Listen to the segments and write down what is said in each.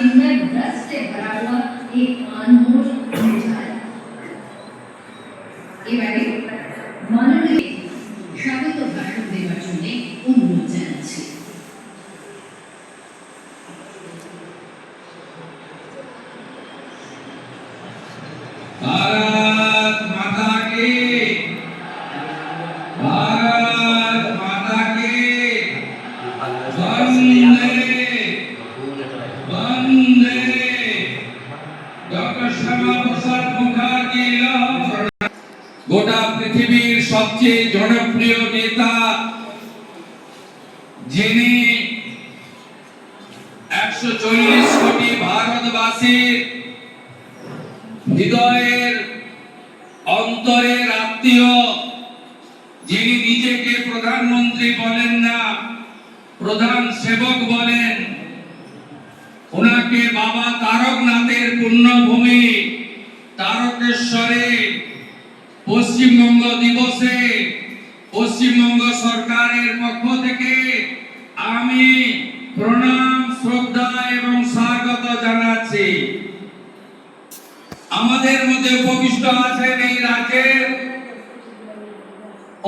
अंदर रस से भरा हुआ एक अनमोल ऊर्जा है। এবারে মাননীয় স্বাগত ভাষণ দেওয়ার জন্য অনুরোধ জানাচ্ছি। भारत माता की वंदे वंदे डॉक्टर श्यामा प्रसाद मुखर्जी গোটা পৃথিবীর সবচেয়ে জনপ্রিয় নেতা, যিনি 140 কোটি ভারতবাসীর হৃদয়ের অন্তরের আত্মীয়, যিনি নিজেকে প্রধানমন্ত্রী বলেন না, প্রধান সেবক বলেন, ওনাকে বাবা তারকনাথের পুণ্যভূমি তারকেশ্বরে পশ্চিমবঙ্গ দিবসে পশ্চিমবঙ্গ সরকারের পক্ষ থেকে আমি প্রণাম, শ্রদ্ধা এবং স্বাগত জানাচ্ছি। আমাদের মধ্যে উপবিষ্ট আছেন এই রাজ্যের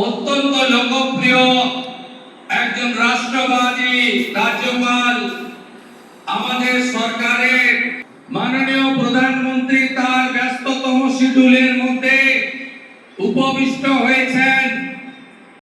অত্যন্ত লোকপ্রিয় একজন রাষ্ট্রবাদী রাজ্যপাল, আমাদের সরকারের